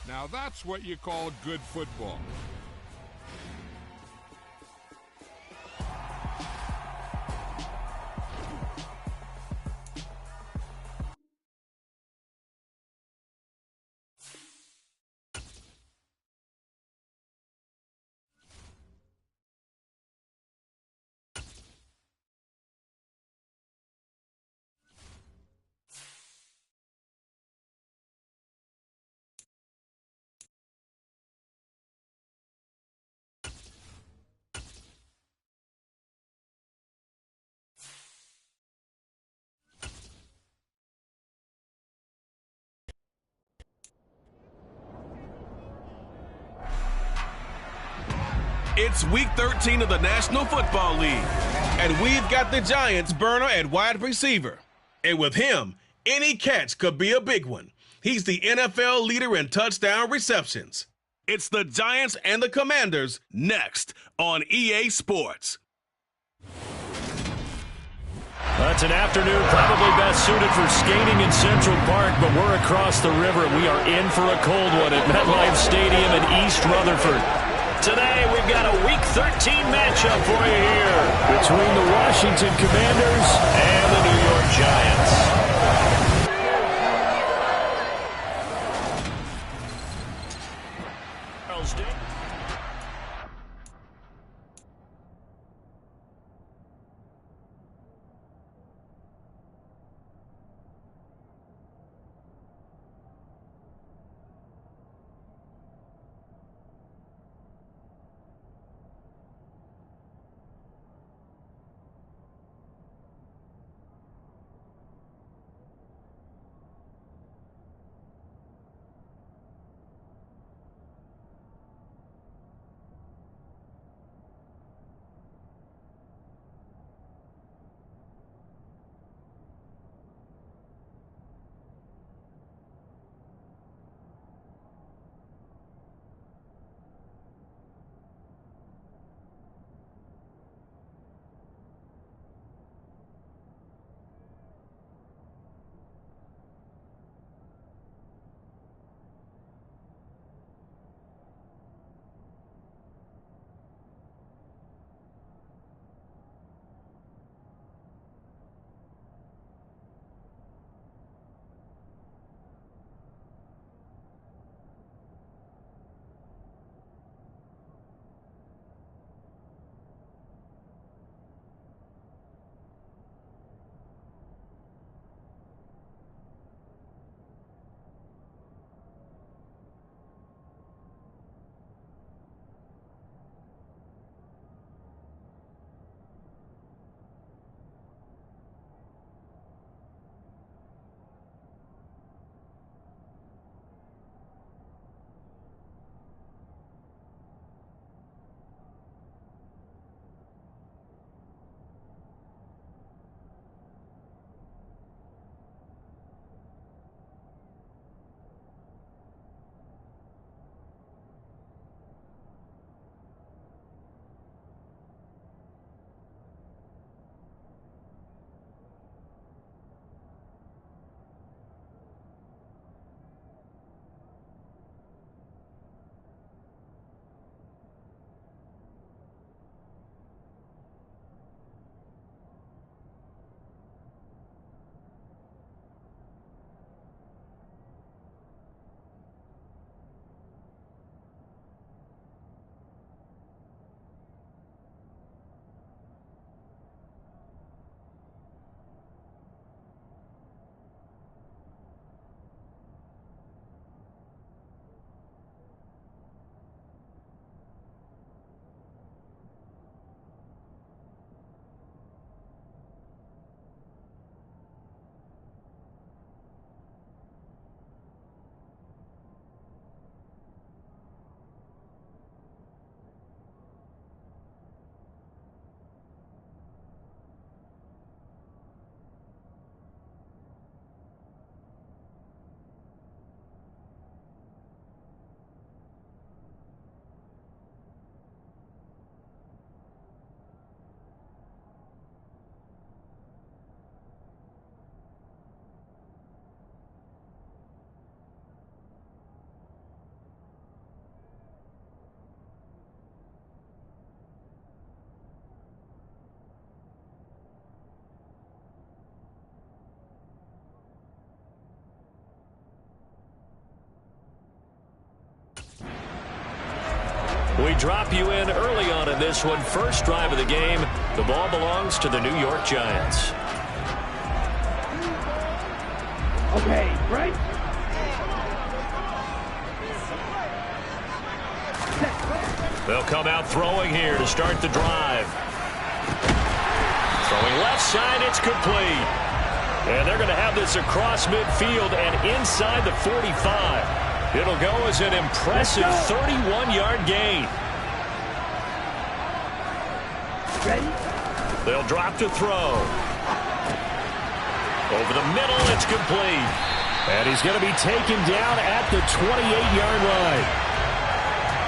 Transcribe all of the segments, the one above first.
Now that's what you call good football. It's Week 13 of the National Football League, and we've got the Giants burner at wide receiver. And with him, any catch could be a big one. He's the NFL leader in touchdown receptions. It's the Giants and the Commanders next on EA Sports. It's an afternoon probably best suited for skating in Central Park, but we're across the river. We are in for a cold one at MetLife Stadium in East Rutherford. Today, we've got a Week 13 matchup for you here between the Washington Commanders and the New York Giants. We drop you in early on in this one. First drive of the game. The ball belongs to the New York Giants. Okay, right? They'll come out throwing here to start the drive. Throwing left side, it's complete. And they're going to have this across midfield and inside the 45. It'll go as an impressive 31-yard gain. Ready? They'll drop to throw. Over the middle, it's complete. And he's going to be taken down at the 28-yard line.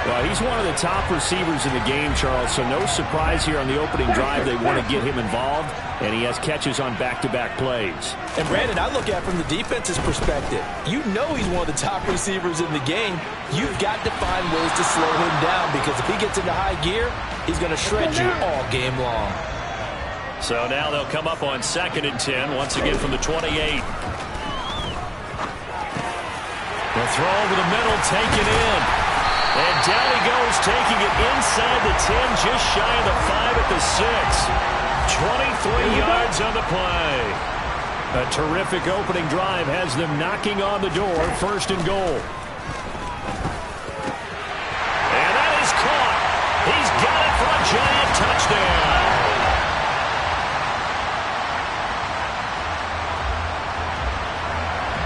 Well, he's one of the top receivers in the game, Charles, so no surprise here on the opening drive. They want to get him involved, and he has catches on back-to-back plays. And, Brandon, I look at it from the defense's perspective. You know he's one of the top receivers in the game. You've got to find ways to slow him down because if he gets into high gear, he's going to shred you all game long. So now they'll come up on 2nd and 10, once again from the 28. They'll throw over the middle, taken in. And down he goes, taking it inside the 10, just shy of the 5 at the 6. 23 yards on the play. A terrific opening drive has them knocking on the door, 1st and goal. And that is caught. He's got it for a Giant touchdown.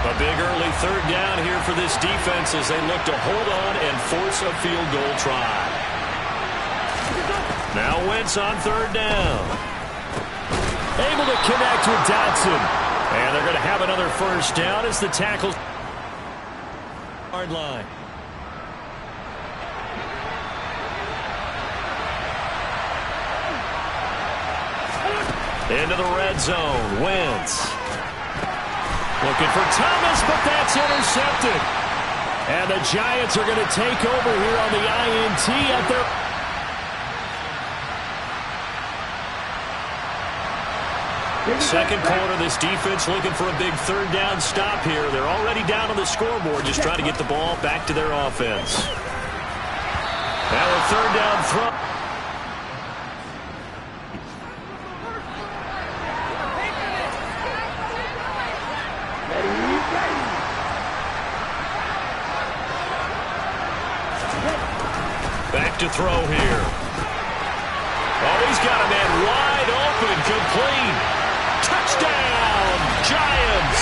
A big early 3rd down here for this defense as they look to hold on and force a field goal try. Now Wentz on 3rd down. Able to connect with Dotson. And they're going to have another 1st down as the tackle. Hard line. Into the red zone. Wentz. Looking for Thomas, but that's intercepted. And the Giants are going to take over here on the INT at their... Second quarter, this defense looking for a big 3rd down stop here. They're already down on the scoreboard, just trying to get the ball back to their offense. Now a 3rd down throw. Back to throw here. Oh, he's got a man wide open, complete. Touchdown, Giants.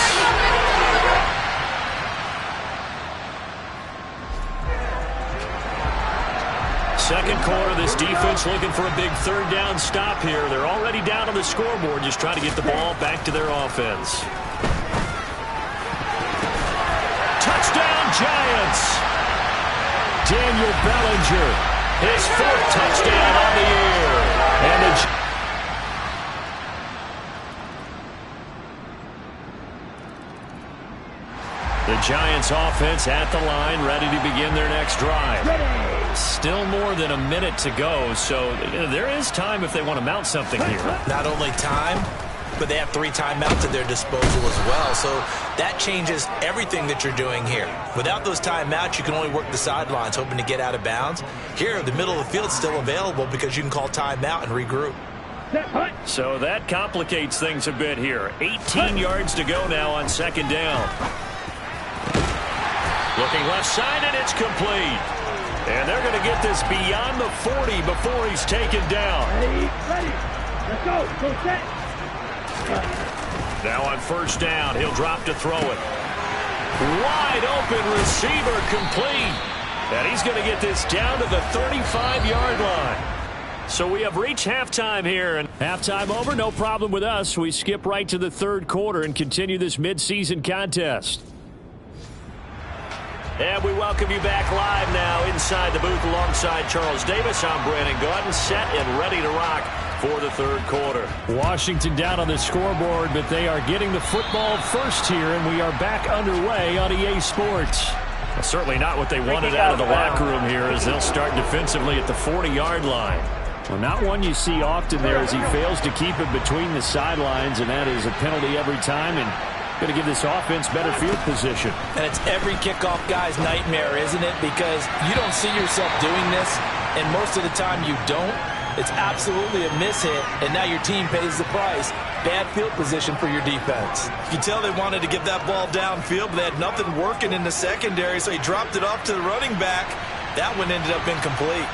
Second quarter, this defense looking for a big 3rd down stop here. They're already down on the scoreboard, just trying to get the ball back to their offense. Touchdown, Giants. Daniel Bellinger, his 4th touchdown on the year. And the Giants offense at the line, ready to begin their next drive. Still more than a minute to go, so there is time if they want to mount something here. Not only time, but they have 3 timeouts at their disposal as well. So that changes everything that you're doing here. Without those timeouts, you can only work the sidelines, hoping to get out of bounds. Here, the middle of the field's still available because you can call timeout and regroup. So that complicates things a bit here. 18 yards to go now on 2nd down. Looking left side, and it's complete. And they're going to get this beyond the 40 before he's taken down. Ready. Let's go. Go set. Now on 1st down, he'll drop to throw it. Wide open receiver, complete. And he's going to get this down to the 35-yard line. So we have reached halftime here. And halftime over, no problem with us. We skip right to the 3rd quarter and continue this midseason contest. And we welcome you back live now inside the booth alongside Charles Davis. I'm Brandon Gordon, set and ready to rock for the 3rd quarter. Washington down on the scoreboard, but they are getting the football first here, and we are back underway on EA Sports. Well, certainly not what they wanted out of the locker room here as they'll start defensively at the 40-yard line. Well, not one you see often there as he fails to keep it between the sidelines, and that is a penalty every time. And Going to give this offense better field position. And it's every kickoff guy's nightmare, isn't it? Because you don't see yourself doing this, and most of the time you don't. It's absolutely a mishit, and now your team pays the price. Bad field position for your defense. You can tell they wanted to get that ball downfield, but they had nothing working in the secondary, so he dropped it off to the running back. That one ended up incomplete.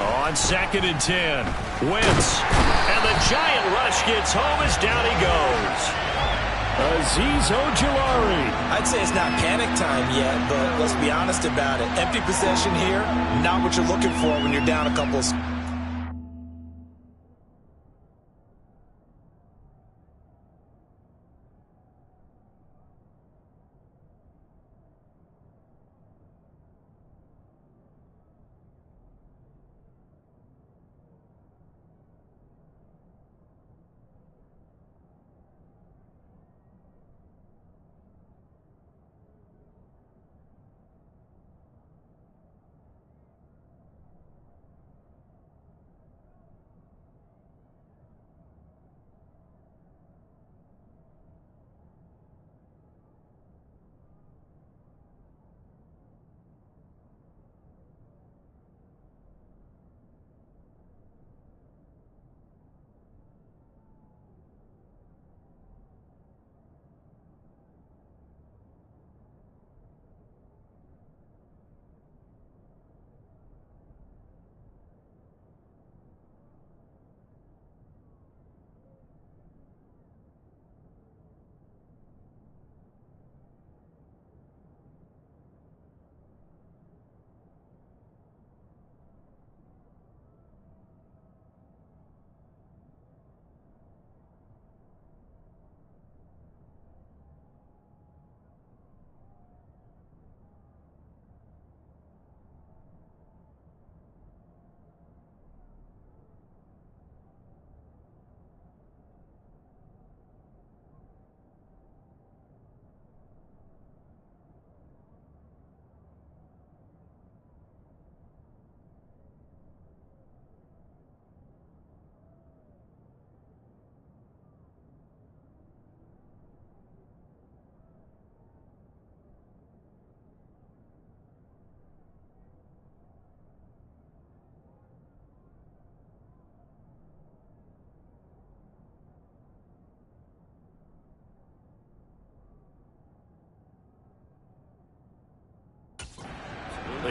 On 2nd and 10, Wentz. And the giant rush gets home as down he goes. Azeez Ojulari. I'd say it's not panic time yet, but let's be honest about it. Empty possession here, not what you're looking for when you're down a couple of...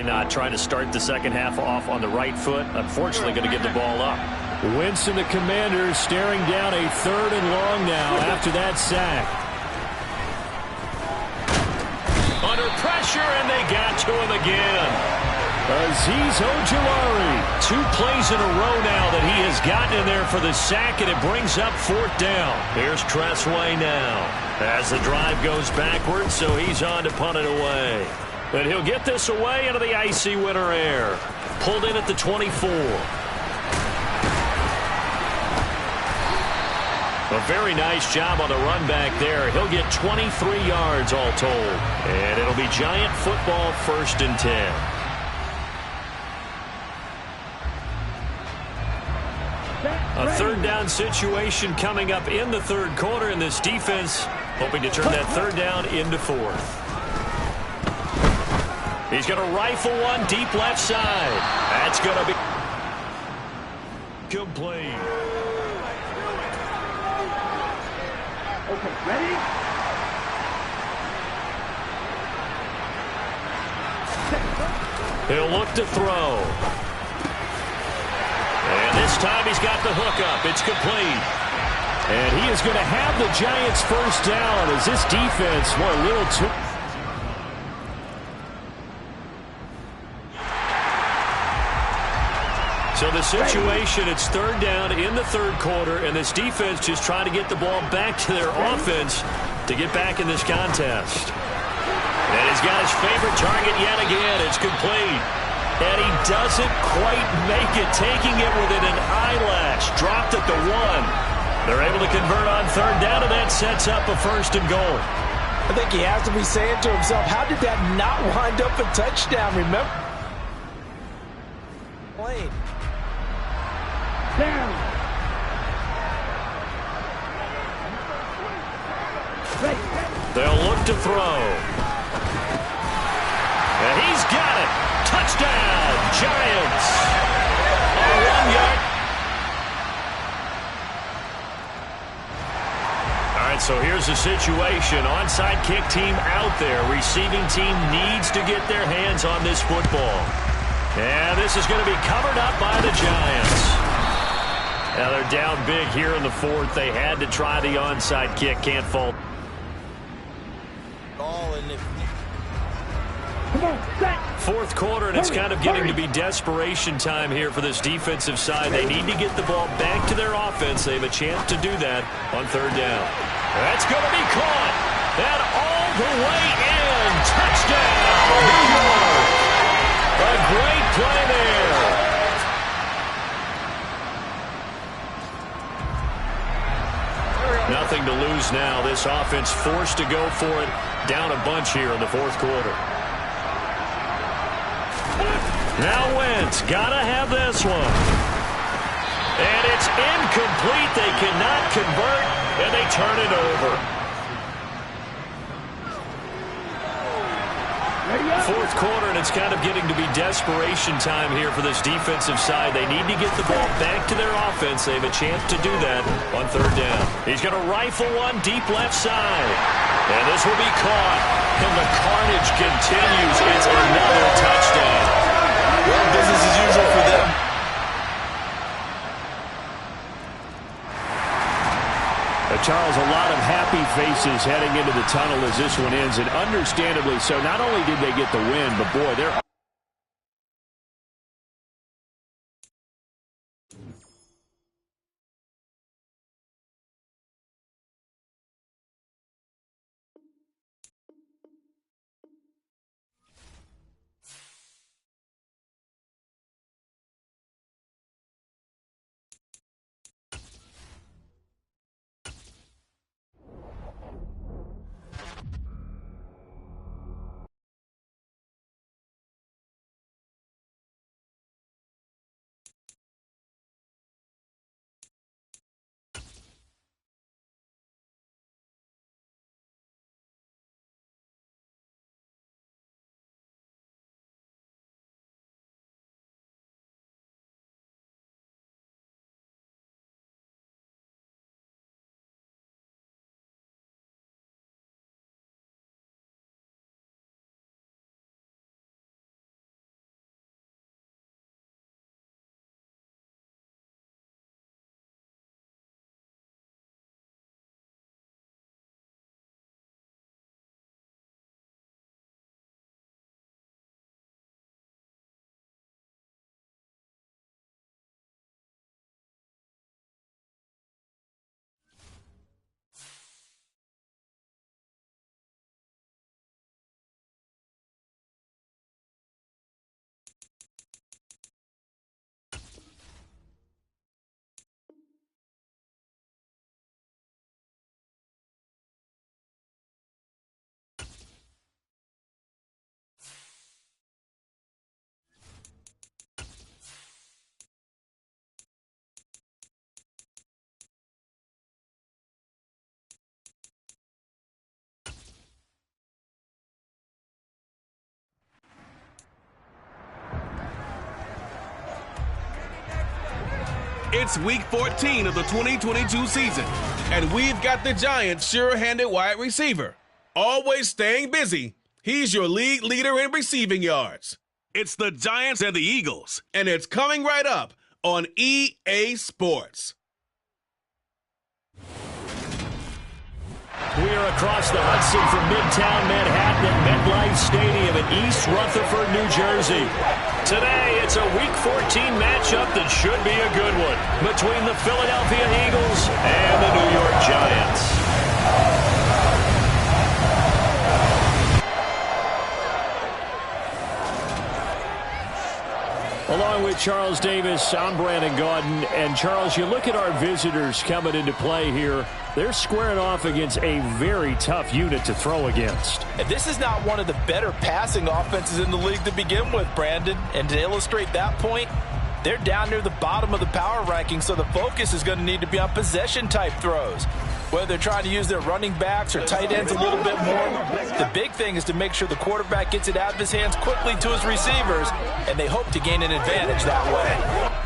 Not trying to start the second half off on the right foot. Unfortunately, going to give the ball up. Wentz and the Commanders staring down a 3rd and long now after that sack. Under pressure, and they got to him again. Azeez Ojulari. 2 plays in a row now that he has gotten in there for the sack, and it brings up 4th down. Here's Tressway now as the drive goes backwards, so he's on to punt it away. And he'll get this away into the icy winter air. Pulled in at the 24. A very nice job on the run back there. He'll get 23 yards all told. And it'll be Giant football 1st and 10. A 3rd down situation coming up in the 3rd quarter, and this defense hoping to turn that 3rd down into 4th. He's going to rifle one deep left side. That's going to be complete. Okay, ready? He'll look to throw. And this time he's got the hook up. It's complete. And he is going to have the Giants' 1st down as this defense went a little too... So the situation, it's 3rd down in the 3rd quarter, and this defense just trying to get the ball back to their offense to get back in this contest. And he's got his favorite target yet again. It's complete. And he doesn't quite make it, taking it within an eyelash. Dropped at the 1. They're able to convert on 3rd down, and that sets up a 1st and goal. I think he has to be saying to himself, how did that not wind up a touchdown? Remember? Lane. Down. They'll look to throw. And he's got it. Touchdown, Giants. A 1-yard. All right, so here's the situation. Onside kick team out there. Receiving team needs to get their hands on this football. And this is going to be covered up by the Giants. Now they're down big here in the fourth. They had to try the onside kick. Can't fault. Fourth quarter, and it's kind of getting to be desperation time here for this defensive side. They need to get the ball back to their offense. They have a chance to do that on third down. That's going to be caught. And all the way in. Touchdown, New York. A great play there. Nothing to lose now. This offense forced to go for it. Down a bunch here in the fourth quarter. Now Wentz, gotta have this one. And it's incomplete. They cannot convert, and they turn it over. Fourth quarter, and it's kind of getting to be desperation time here for this defensive side. They need to get the ball back to their offense. They have a chance to do that on third down. He's going to rifle one deep left side. And this will be caught. And the carnage continues. It's another touchdown. Well, business as usual for them. Charles, a lot of happy faces heading into the tunnel as this one ends, and understandably so. Not only did they get the win, but boy, they're... It's week 14 of the 2022 season, and we've got the Giants' sure-handed wide receiver. Always staying busy, he's your league leader in receiving yards. It's the Giants and the Eagles, and it's coming right up on EA Sports. We are across the Hudson from Midtown Manhattan at MetLife Stadium in East Rutherford, New Jersey. Today, it's a Week 14 matchup that should be a good one between the Philadelphia Eagles and the New York Giants. Along with Charles Davis, I'm Brandon Gaudin. And Charles, you look at our visitors coming into play here. They're squaring off against a very tough unit to throw against. And this is not one of the better passing offenses in the league to begin with, Brandon. And to illustrate that point, they're down near the bottom of the power ranking, so the focus is going to need to be on possession-type throws. whether they're trying to use their running backs or tight ends a little bit more. The big thing is to make sure the quarterback gets it out of his hands quickly to his receivers, and they hope to gain an advantage that way.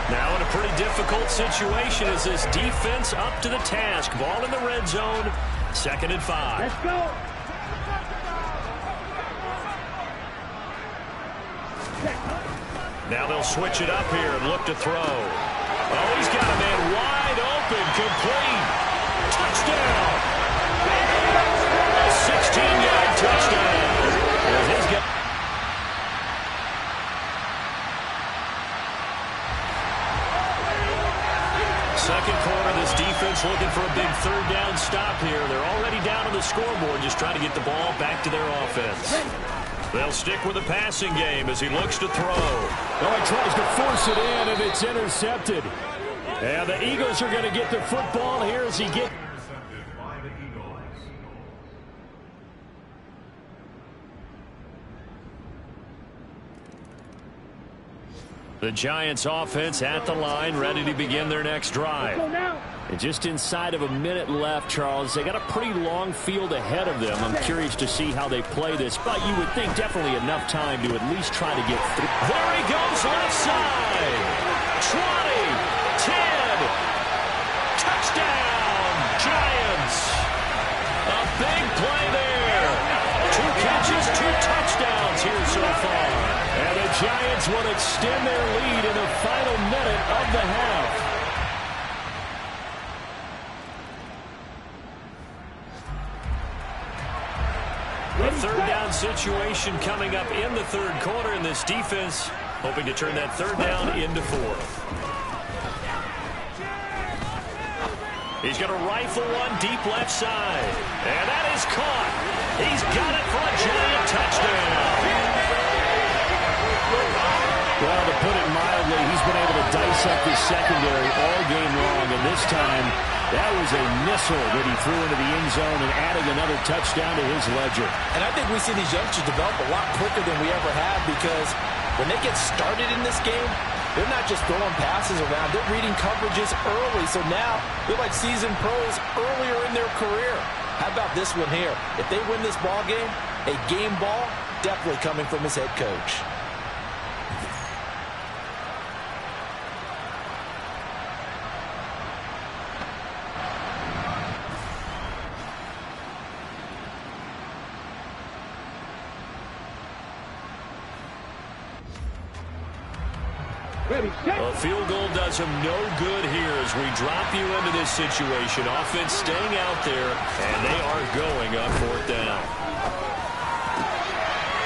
Now in a pretty difficult situation as this defense up to the task. Ball in the red zone, 2nd and 5. Let's go. Now they'll switch it up here and look to throw. Oh, he's got a man wide open, complete. Touchdown. A 16-yard touchdown. And his guy. Second quarter, this defense looking for a big 3rd down stop here. They're already down on the scoreboard, just trying to get the ball back to their offense. They'll stick with the passing game as he looks to throw. Oh, he tries to force it in, and it's intercepted. And the Eagles are going to get the football here as he gets. The Giants offense at the line, ready to begin their next drive. And just inside of a minute left, Charles. They got a pretty long field ahead of them. I'm curious to see how they play this, but you would think definitely enough time to at least try to get through. There he goes, left side. 20, 10, touchdown, Giants. A big play there. 2 catches, 2 touchdowns here so far. And the Giants will extend their lead in the final minute of the half. A third down situation coming up in the third quarter, and this defense hoping to turn that third down into 4th. He's going to rifle one deep left side, and that is caught. He's got it for a Giant touchdown. Well, to put it mildly, he's been able to dissect his secondary all game long, and this time that was a missile that he threw into the end zone and adding another touchdown to his ledger. And I think we see these youngsters develop a lot quicker than we ever have, because when they get started in this game, they're not just throwing passes around. They're reading coverages early. So now they're like seasoned pros earlier in their career. How about this one here? If they win this ball game, a game ball definitely coming from his head coach. A field goal does him no good here as we drop you into this situation. Offense staying out there, and they are going on 4th down.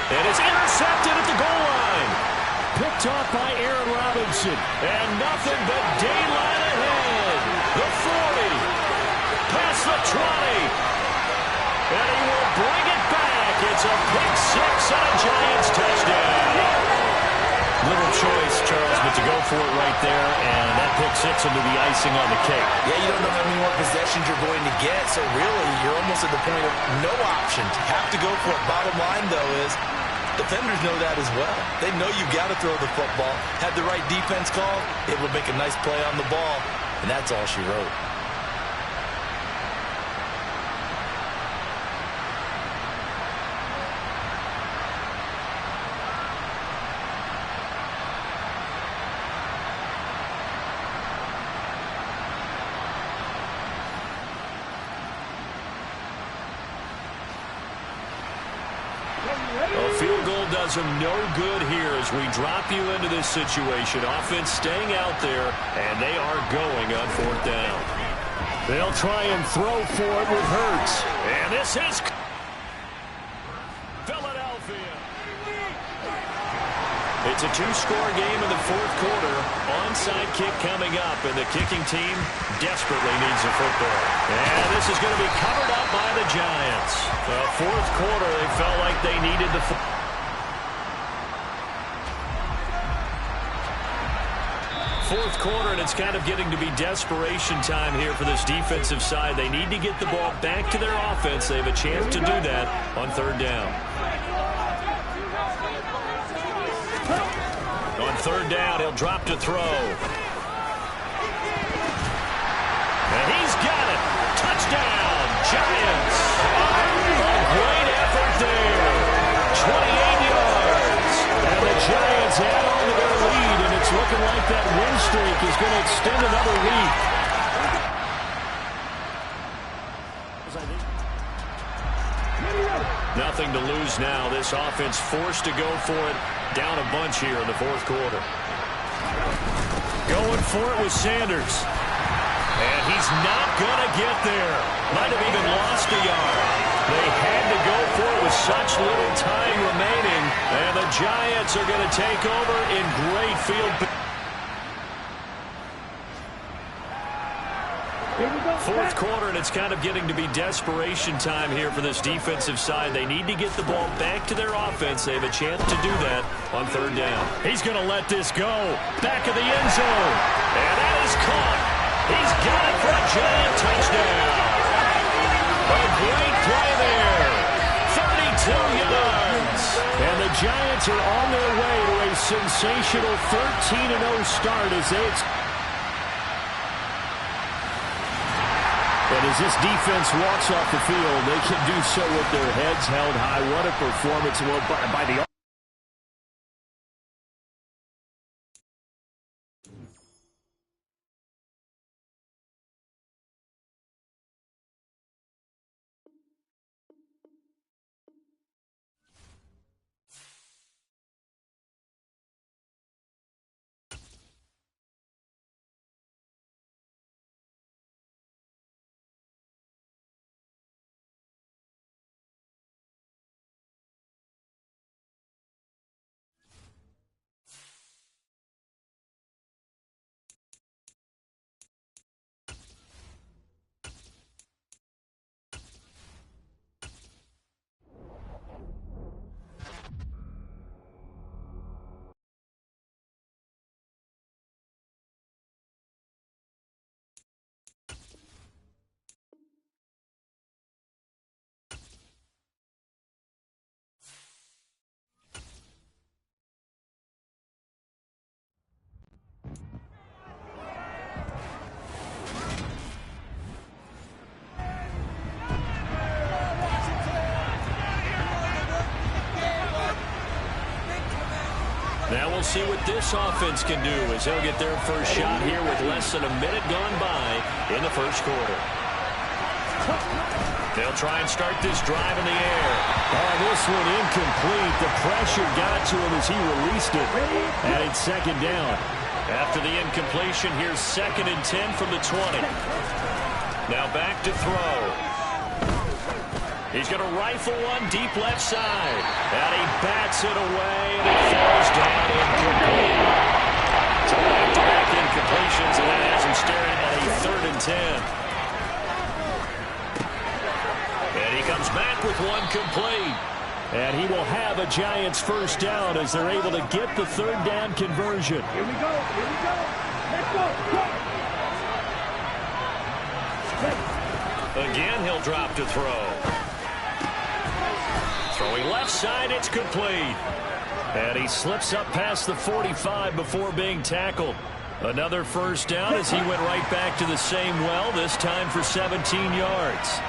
And it's intercepted at the goal line. Picked off by Aaron Robinson. And nothing but daylight ahead. The 40. Past the 20. And he will bring it back. It's a pick 6 and a Giants touchdown. Little choice, Charles, but to go for it right there, and that pick 6 will be the icing on the cake. Yeah, you don't know how many more possessions you're going to get, so really you're almost at the point of no options. Have to go for it. Bottom line, though, is defenders know that as well. They know you've got to throw the football. Had the right defense call, it will make a nice play on the ball, and that's all she wrote. A field goal does him no good here as we drop you into this situation. Offense staying out there, and they are going on 4th down. They'll try and throw for it with Hurts. And this is Philadelphia. It's a 2-score game in the 4th quarter. Onside kick coming up, and the kicking team desperately needs a football. And this is going to be covered up by the Giants. The 4th quarter, they felt like they needed the football. 4th quarter, and it's kind of getting to be desperation time here for this defensive side. They need to get the ball back to their offense. They have a chance to do that on 3rd down. On 3rd down, he'll drop to throw. And he's got it. Touchdown, Giants. A great effort there. 28 yards. And the Giants add on to their lead, and it's looking like that win streak is going to extend another week. Nothing to lose now. This offense forced to go for it. Down a bunch here in the 4th quarter. Going for it with Sanders. And he's not going to get there. Might have even lost a yard. They had to go for it with such little time remaining. And the Giants are going to take over in great field. 4th quarter, and it's kind of getting to be desperation time here for this defensive side. They need to get the ball back to their offense. They have a chance to do that on 3rd down. He's going to let this go. Back of the end zone. And that is caught. He's got it for a Giant touchdown. A great play there. 32 yards. And the Giants are on their way to a sensational 13-0 start as they... And as this defense walks off the field, they can do so with their heads held high. What a performance by the... Now we'll see what this offense can do as they'll get their first shot here with less than a minute gone by in the first quarter. They'll try and start this drive in the air. Oh, this one incomplete. The pressure got to him as he released it. And it's second down. After the incompletion, here's 2nd and 10 from the 20. Now back to throw. He's going to rifle one deep left side. And he bats it away, and it falls down incomplete. So back-to-back incompletions, and that has him staring at a 3rd and 10. And he comes back with one complete. And he will have a Giants first down as they're able to get the 3rd down conversion. Here we go. Let's go. Again, he'll drop to throw. Throwing left side, it's complete. And he slips up past the 45 before being tackled. Another first down as he went right back to the same well, this time for 17 yards.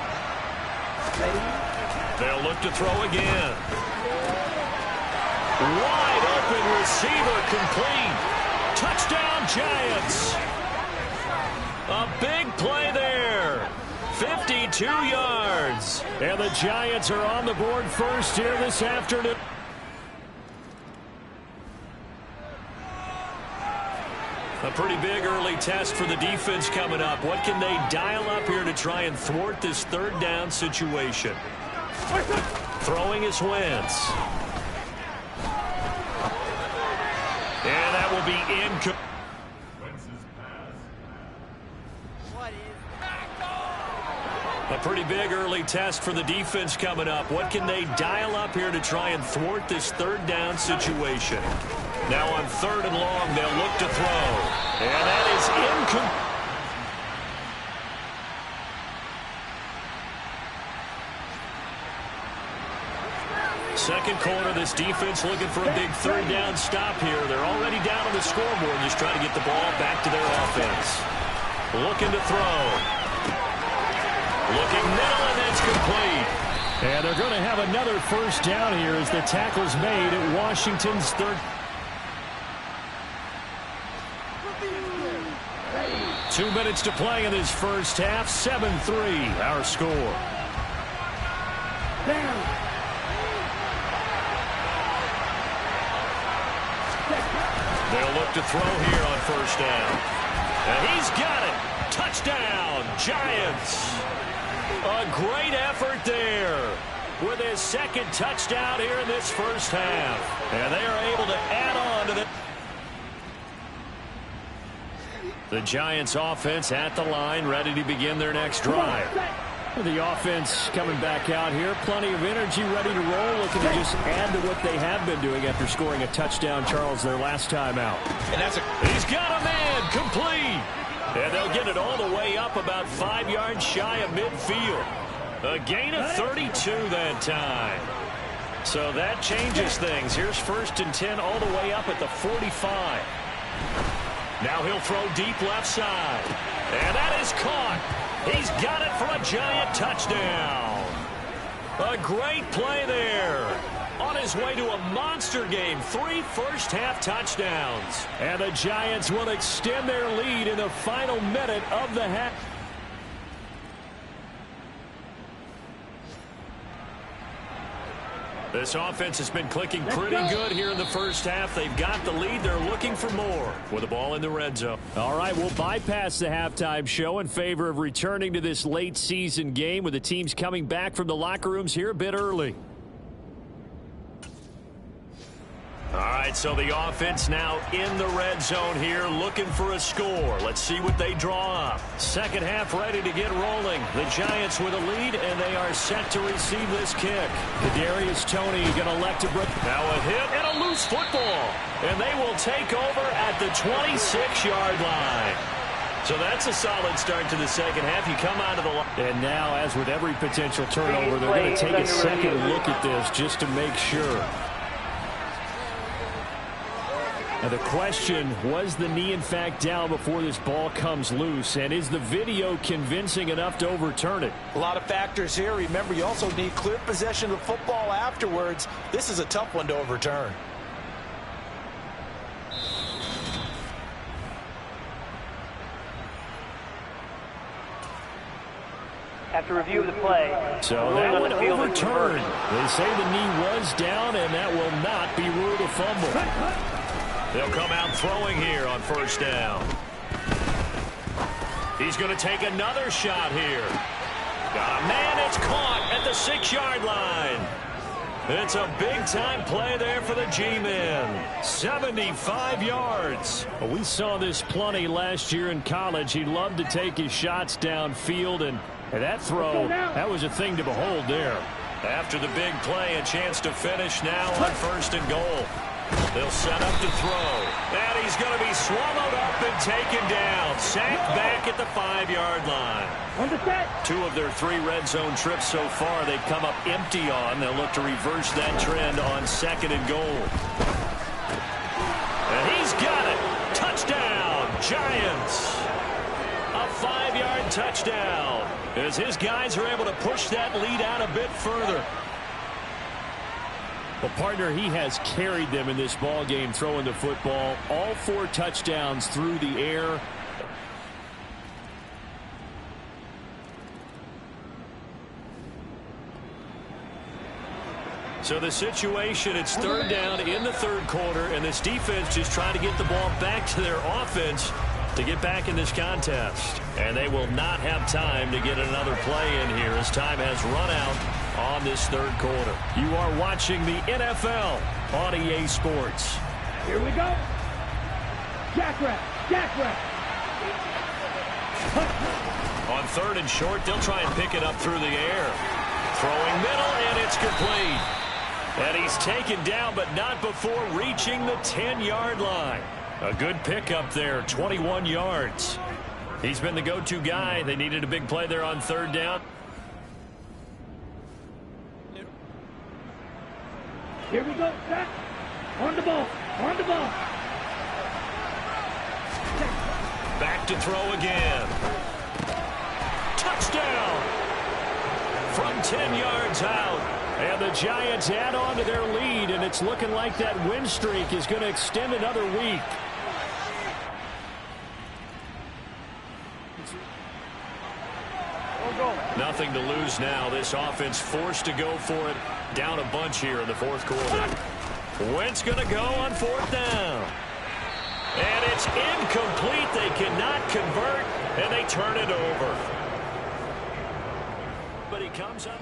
They'll look to throw again. Wide open receiver complete. Touchdown Giants. A big play there. 52 yards. And the Giants are on the board first here this afternoon. A pretty big early test for the defense coming up. What can they dial up here to try and thwart this 3rd down situation? Throwing is Wentz. And that will be incomplete. A pretty big early test for the defense coming up. What can they dial up here to try and thwart this 3rd down situation? Now on 3rd and long, they'll look to throw. And that is incomplete. Second quarter, this defense looking for a big 3rd down stop here. They're already down on the scoreboard, just trying to get the ball back to their offense. Looking to throw. Looking middle, and that's complete. And they're going to have another first down here as the tackle's made at Washington's 3rd. 2 minutes to play in this first half. 7-3, our score. They'll look to throw here on first down. And he's got it. Touchdown, Giants. A great effort there with his 2nd touchdown here in this first half. And they are able to add on to the Giants offense at the line, ready to begin their next drive. The offense coming back out here. Plenty of energy, ready to roll, looking to just add to what they have been doing after scoring a touchdown, Charles, their last time out. And he's got a man, complete. And they'll get it all the way up about 5 yards shy of midfield. A gain of 32 that time. So that changes things. Here's 1st and 10 all the way up at the 45. Now he'll throw deep left side. And that is caught. He's got it for a giant touchdown. A great play there. On his way to a monster game. 3 first-half touchdowns. And the Giants will extend their lead in the final minute of the half. This offense has been clicking pretty good here in the first half. They've got the lead. They're looking for more with the ball in the red zone. All right, we'll bypass the halftime show in favor of returning to this late season game with the teams coming back from the locker rooms here a bit early. All right, so the offense now in the red zone here looking for a score. Let's see what they draw up. Second half ready to get rolling. The Giants with a lead, and they are set to receive this kick. Kadarius Toney going to elect to break. Now a hit and a loose football. And they will take over at the 26-yard line. So that's a solid start to the second half. You come out of the line. And now, as with every potential turnover, they're going to take a second look at this just to make sure. Now the question, was the knee in fact down before this ball comes loose? And is the video convincing enough to overturn it? A lot of factors here. Remember, you also need clear possession of the football afterwards. This is a tough one to overturn. After review of the play. So that one overturned. They say the knee was down, and that will not be ruled a fumble. They'll come out throwing here on first down. He's going to take another shot here. Got a man, it's caught at the 6-yard line. It's a big-time play there for the G-men. 75 yards. Well, we saw this plenty last year in college. He loved to take his shots downfield, and that throw, that was a thing to behold there. After the big play, a chance to finish now on 1st and goal. They'll set up to throw. And he's going to be swallowed up and taken down. Sacked back at the 5-yard line. 2 of their 3 red zone trips so far they've come up empty on. They'll look to reverse that trend on 2nd and goal. And he's got it. Touchdown, Giants. A 5-yard touchdown as his guys are able to push that lead out a bit further. Well, partner, he has carried them in this ball game throwing the football. All 4 touchdowns through the air. So the situation, it's 3rd down in the 3rd quarter, and this defense just trying to get the ball back to their offense to get back in this contest. And they will not have time to get another play in here as time has run out on this 3rd quarter. You are watching the NFL on EA Sports. Here we go. Jackrabbit. On 3rd and short, they'll try and pick it up through the air. Throwing middle, and it's complete. And he's taken down, but not before reaching the 10-yard line. A good pickup there, 21 yards. He's been the go-to guy. They needed a big play there on 3rd down. Here we go, set. On the ball. Back to throw again. Touchdown! From 10 yards out. And the Giants add on to their lead, and it's looking like that win streak is going to extend another week. Nothing to lose now. This offense forced to go for it. Down a bunch here in the 4th quarter. Wentz going to go on 4th down. And it's incomplete. They cannot convert, and they turn it over. But he comes up.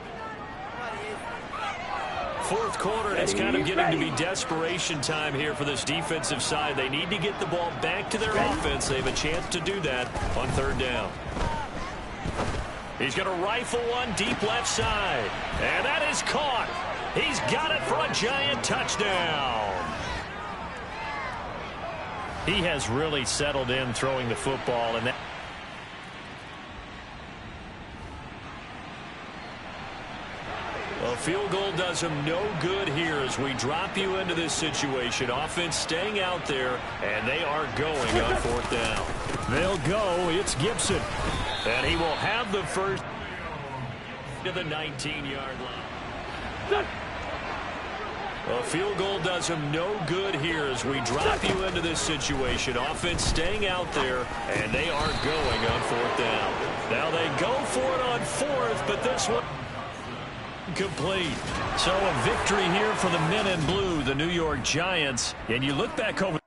4th quarter, and it's kind of getting to be desperation time here for this defensive side. They need to get the ball back to their offense. They have a chance to do that on 3rd down. He's going to rifle one deep left side. And that is caught. He's got it for a giant touchdown. He has really settled in throwing the football. And that well, field goal does them no good here as we drop you into this situation. Offense staying out there, and they are going on fourth down. They'll go. It's Gibson. And he will have the first to the 19-yard line. A field goal does him no good here as we drop you into this situation. Offense staying out there, and they are going on fourth down. Now they go for it on fourth, but this one complete. So a victory here for the men in blue, the New York Giants. And you look back over